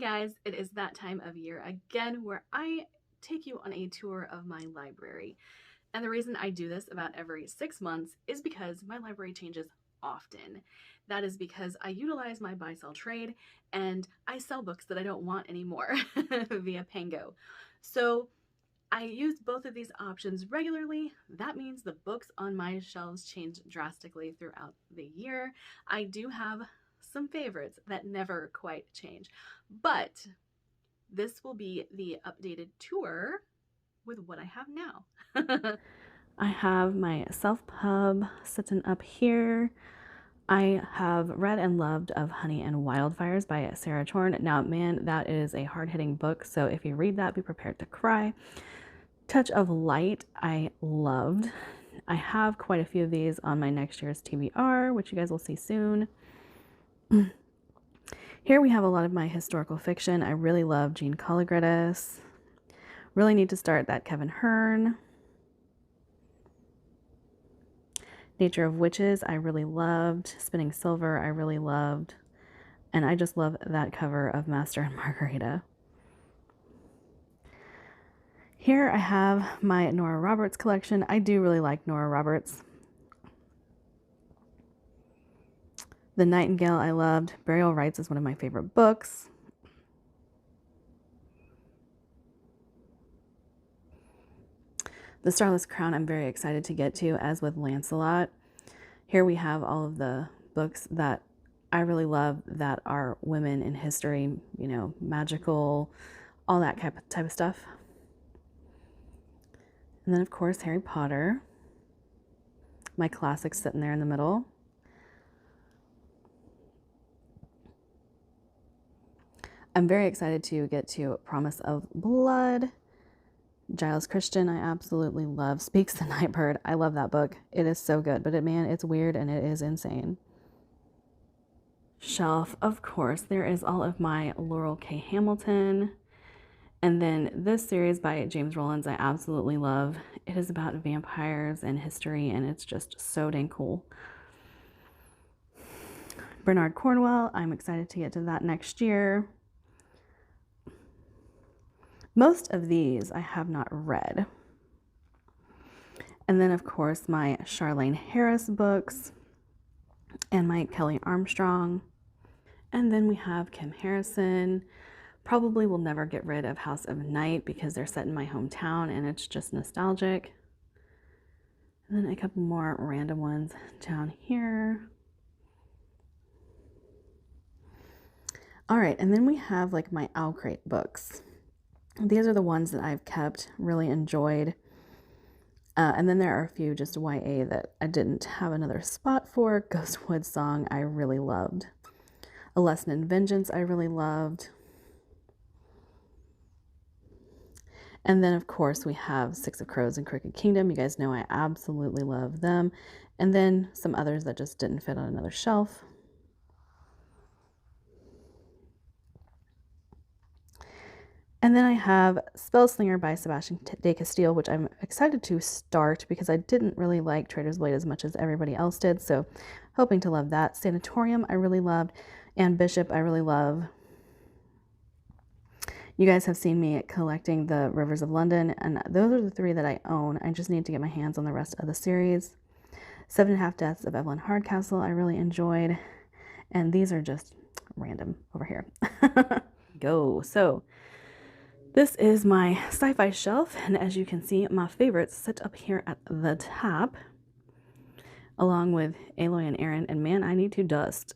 guys, it is that time of year again where I take you on a tour of my library. And the reason I do this about every 6 months is because my library changes often. That is because I utilize my buy sell trade and I sell books that I don't want anymore via Pango. So I use both of these options regularly. That means the books on my shelves change drastically throughout the year. I do have some favorites that never quite change, but this will be the updated tour with what I have now. I have my self pub sitting up here. I have read and loved Of Honey and Wildfires by Sarah Torn. Now, man, that is a hard hitting book. So if you read that, be prepared to cry. Touch of Light, I loved. I have quite a few of these on my next year's TBR, which you guys will see soon. Here we have a lot of my historical fiction. I really love Jean Colligredis. Really need to start that Kevin Hearn. Nature of Witches, I really loved. Spinning Silver, I really loved. And I just love that cover of Master and Margarita. Here I have my Nora Roberts collection. I do really like Nora Roberts. The Nightingale I loved. Burial Rites is one of my favorite books. The Starless Crown I'm very excited to get to, as with Lancelot. Here we have all of the books that I really love that are women in history, you know, magical, all that type of stuff. And then, of course, Harry Potter. My classics sitting there in the middle. I'm very excited to get to Promise of Blood. Giles Christian, I absolutely love. Speaks the Nightbird. I love that book. It is so good, but man, it's weird and it is insane. Shelf, of course, there is all of my Laurel K. Hamilton. And then this series by James Rollins, I absolutely love. It is about vampires and history, and it's just so dang cool. Bernard Cornwell, I'm excited to get to that next year. Most of these I have not read. And then, of course, my Charlaine Harris books and my Kelly Armstrong. And then we have Kim Harrison. Probably will never get rid of House of Night because they're set in my hometown and it's just nostalgic. And then a couple more random ones down here. All right, and then we have like my Owlcrate books. These are the ones that I've kept, really enjoyed. And then there are a few just YA that I didn't have another spot for. Ghostwood Song, I really loved. A Lesson in Vengeance, I really loved. And then, of course, we have Six of Crows and Crooked Kingdom. You guys know I absolutely love them. And then some others that just didn't fit on another shelf. And then I have Spellslinger by Sebastian de Castile, which I'm excited to start because I didn't really like Traitor's Blade as much as everybody else did. So hoping to love that. Sanatorium, I really loved. And Bishop, I really love. You guys have seen me collecting the Rivers of London, and those are the three that I own. I just need to get my hands on the rest of the series. 7.5 Deaths of Evelyn Hardcastle, I really enjoyed. And these are just random over here. Go. So this is my sci-fi shelf, and as you can see, my favorites sit up here at the top, along with Aloy and Aaron, and man, I need to dust.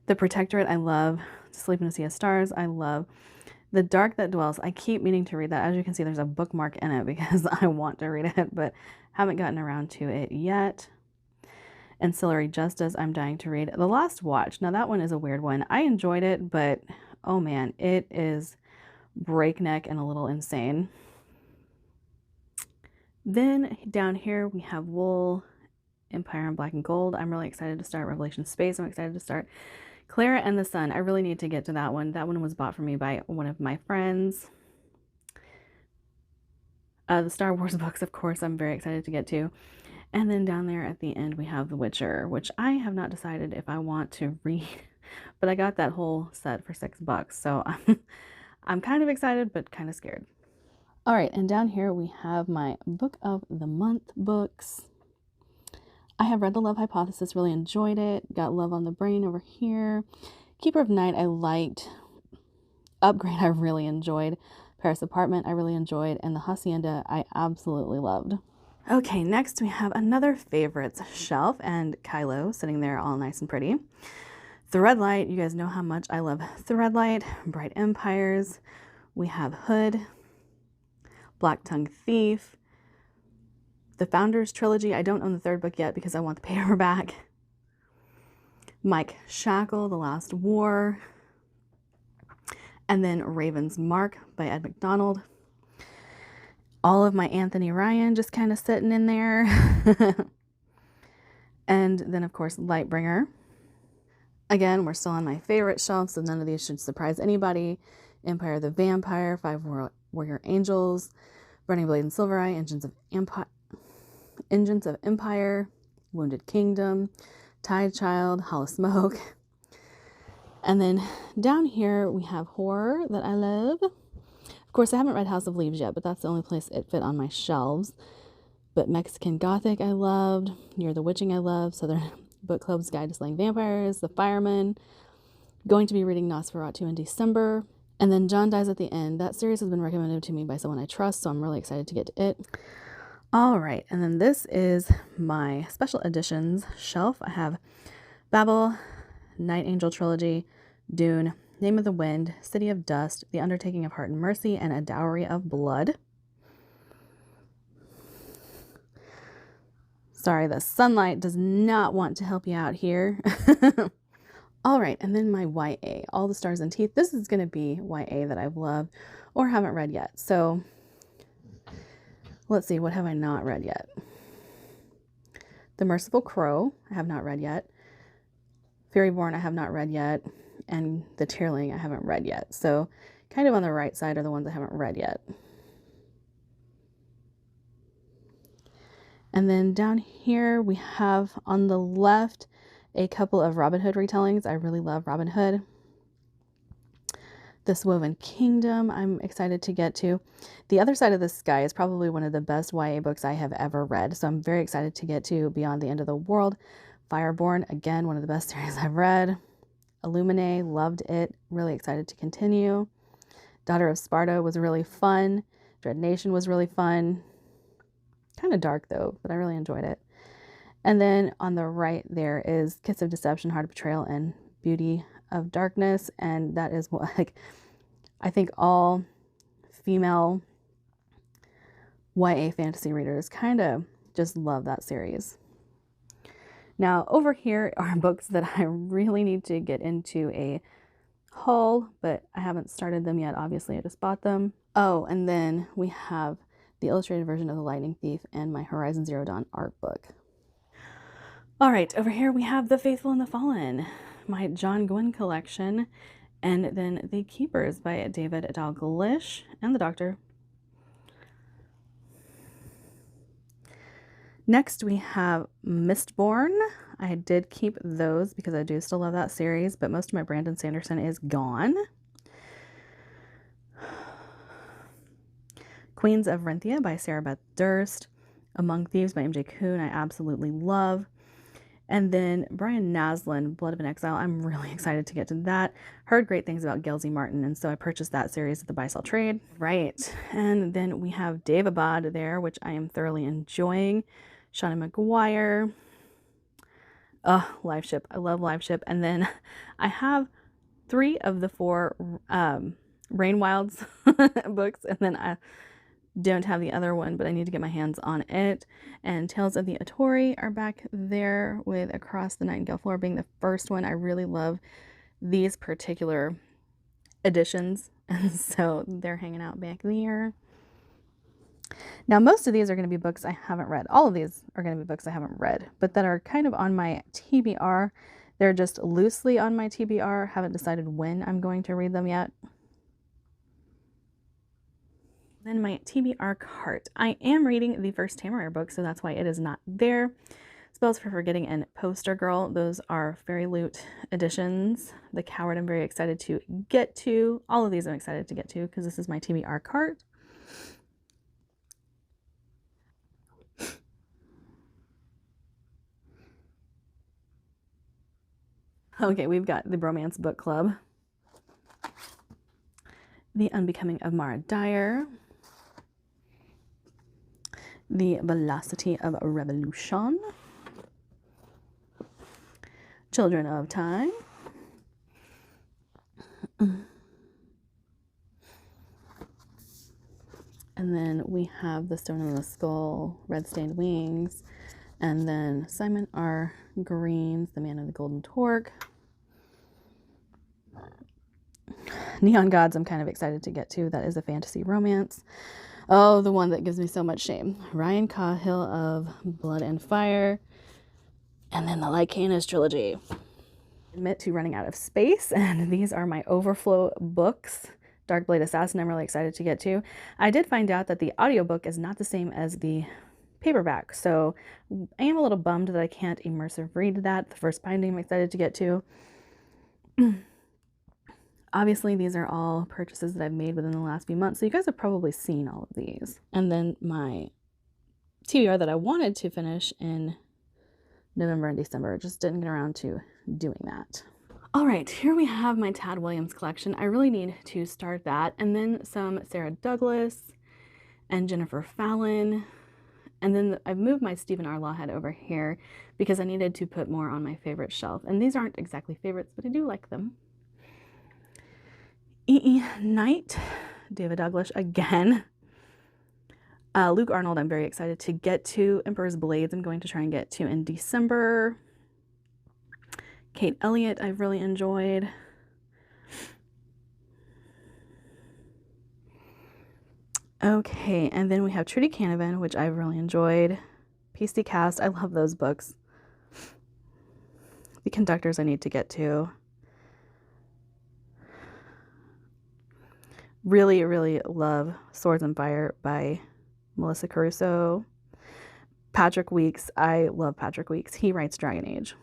The Protectorate, I love. Sleeping to See a Stars, I love. The Dark That Dwells, I keep meaning to read that. As you can see, there's a bookmark in it because I want to read it, but haven't gotten around to it yet. Ancillary Justice, I'm dying to read. The Last Watch, now that one is a weird one. I enjoyed it, but oh man, it is breakneck and a little insane. Then down here we have Wool, Empire in Black and Gold. I'm really excited to start Revelation Space. I'm excited to start Clara and the Sun. I really need to get to that one. That one was bought for me by one of my friends. The Star Wars books, of course, I'm very excited to get to. And then down there at the end, we have The Witcher, which I have not decided if I want to read but I got that whole set for $6, so I'm kind of excited, but kind of scared. All right, and down here we have my book of the month books. I have read The Love Hypothesis, really enjoyed it. Got Love on the Brain over here. Keeper of Night, I liked. Upgrade, I really enjoyed. Paris Apartment, I really enjoyed. And The Hacienda, I absolutely loved. Okay, next we have another favorites shelf and Kylo sitting there all nice and pretty. Threadlight, you guys know how much I love Threadlight. Bright Empires. We have Hood. Black Tongue Thief. The Founders Trilogy. I don't own the third book yet because I want the paperback. Mike Shackle, The Last War. And then Raven's Mark by Ed McDonald. All of my Anthony Ryan just kind of sitting in there. And then, of course, Lightbringer. Again, we're still on my favorite shelf, so none of these should surprise anybody. Empire of the Vampire, 5 Warrior Angels, Burning Blade and Silvereye, Engines of Empire, Wounded Kingdom, Tide Child, Hollow Smoke. And then down here we have horror that I love. Of course, I haven't read House of Leaves yet, but that's the only place it fit on my shelves. But Mexican Gothic I loved, Year of the Witching I loved, Southern Book Club's Guide to Slaying Vampires, The Fireman. Going to be reading Nosferatu in December. And then John Dies at the End. That series has been recommended to me by someone I trust, so I'm really excited to get to it. All right, and then this is my special editions shelf. I have Babel, Night Angel Trilogy, Dune, Name of the Wind, City of Dust, The Undertaking of Heart and Mercy, and A Dowry of Blood. Sorry, the sunlight does not want to help you out here. All right, and then my YA, All the Stars and Teeth. This is going to be YA that I've loved or haven't read yet. So let's see, what have I not read yet? The Merciful Crow, I have not read yet. Fairyborn, I have not read yet. And The Tearling, I haven't read yet. So kind of on the right side are the ones I haven't read yet. And then down here we have on the left a couple of Robin Hood retellings. I really love Robin Hood. This Woven Kingdom, I'm excited to get to. The Other Side of the Sky is probably one of the best YA books I have ever read, so I'm very excited to get to Beyond the End of the World. Fireborn, again, one of the best series I've read. Illuminae, loved it, really excited to continue. Daughter of Sparta was really fun. Dread Nation was really fun. Kind of dark though, but I really enjoyed it. And then on the right there is Kiss of Deception, Heart of Betrayal, and Beauty of Darkness. And that is what, like, I think all female YA fantasy readers kind of just love that series. Now over here are books that I really need to get into a haul, but I haven't started them yet. Obviously, I just bought them. Oh, and then we have the illustrated version of The Lightning Thief and my Horizon Zero Dawn art book. All right, over here we have The Faithful and the Fallen, my John Gwynne collection, and then The Keepers by David Dalglish and the Doctor. Next we have Mistborn. I did keep those because I do still love that series, but most of my Brandon Sanderson is gone. Queens of Renthia by Sarah Beth Durst. Among Thieves by MJ Kuhn, I absolutely love. And then Brian Naslund, Blood of an Exile. I'm really excited to get to that. Heard great things about Gelsey Martin, and so I purchased that series at the Buy Sell Trade. Right, and then we have Daevabad there, which I am thoroughly enjoying. Shauna McGuire. Live Ship. I love Live Ship. And then I have 3 of the 4 Rain Wilds books, and then I don't have the other one, but I need to get my hands on it. And Tales of the Atori are back there, with Across the Nightingale Floor being the first one. I really love these particular editions, and so they're hanging out back there. Now, most of these are going to be books I haven't read. All of these are going to be books I haven't read, but that are kind of on my TBR. They're just loosely on my TBR. Haven't decided when I'm going to read them yet. Then my TBR cart. I am reading the first Tamarair book, so that's why it is not there. Spells for Forgetting and Poster Girl. Those are Fairy Loot editions. The Coward I'm very excited to get to. All of these I'm excited to get to because this is my TBR cart. Okay, we've got the Bromance Book Club. The Unbecoming of Mara Dyer. The Velocity of Revolution. Children of Time. And then we have The Stone in the Skull, Red Stained Wings, and then Simon R. Green's The Man of the Golden Torque. Neon Gods I'm kind of excited to get to. That is a fantasy romance. Oh, the one that gives me so much shame. Ryan Cahill of Blood and Fire. And then the Lycanus trilogy. Admit to running out of space, and these are my overflow books. Darkblade Assassin I'm really excited to get to. I did find out that the audiobook is not the same as the paperback, so I am a little bummed that I can't immersive read that. The First Binding I'm excited to get to. Obviously, these are all purchases that I've made within the last few months, so you guys have probably seen all of these. And then my TBR that I wanted to finish in November and December, just didn't get around to doing that. All right, here we have my Tad Williams collection. I really need to start that. And then some Sarah Douglas and Jennifer Fallon. And then I've moved my Stephen R. Lawhead over here because I needed to put more on my favorite shelf. And these aren't exactly favorites, but I do like them. E.E. Knight, David Douglas again. Luke Arnold I'm very excited to get to. Emperor's Blades I'm going to try and get to in December. Kate Elliott I've really enjoyed. Okay, and then we have Trudy Canavan, which I've really enjoyed. Pasty Cast, I love those books. The Conductors I need to get to. Really, really love Swords and Fire by Melissa Caruso. Patrick Weeks, I love Patrick Weeks. He writes Dragon Age.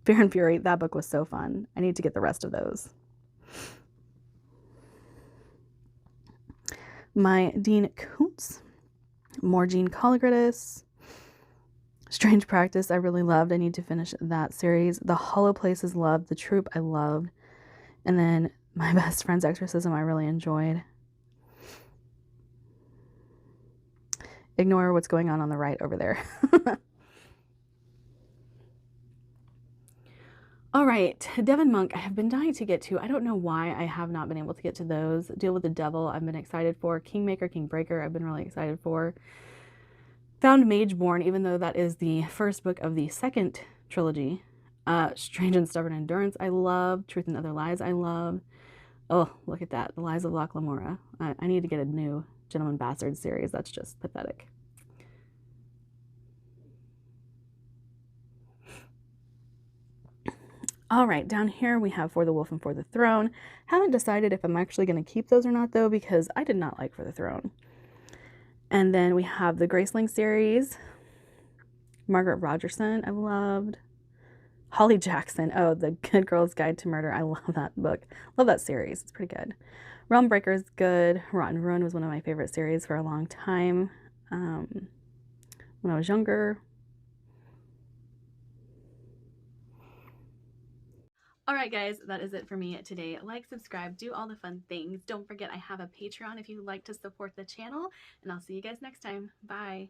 Fear and Fury, that book was so fun. I need to get the rest of those. My Dean Koontz, more Gene Colagridis. Strange Practice I really loved. I need to finish that series. The Hollow Places loved. The Troop I loved. And then My Best Friend's Exorcism I really enjoyed. Ignore what's going on the right over there. All right, Devin Monk, I have been dying to get to. I don't know why I have not been able to get to those. Deal with the Devil, I've been excited for. Kingmaker, Kingbreaker, I've been really excited for. Found Mageborn, even though that is the first book of the second trilogy. Strange and Stubborn Endurance, I love. Truth and Other Lies, I love. Oh, look at that. The Lies of Locke Lamora. I need to get a new Gentleman Bastard series. That's just pathetic. All right, down here we have For the Wolf and For the Throne. Haven't decided if I'm actually going to keep those or not, though, because I did not like For the Throne. And then we have the Graceling series. Margaret Rogerson, I loved. Holly Jackson, oh, The Good Girl's Guide to Murder. I love that book. Love that series. It's pretty good. Realm Breaker is good. Rotten Ruin was one of my favorite series for a long time when I was younger. All right, guys, that is it for me today. Like, subscribe, do all the fun things. Don't forget I have a Patreon if you'd like to support the channel, and I'll see you guys next time. Bye.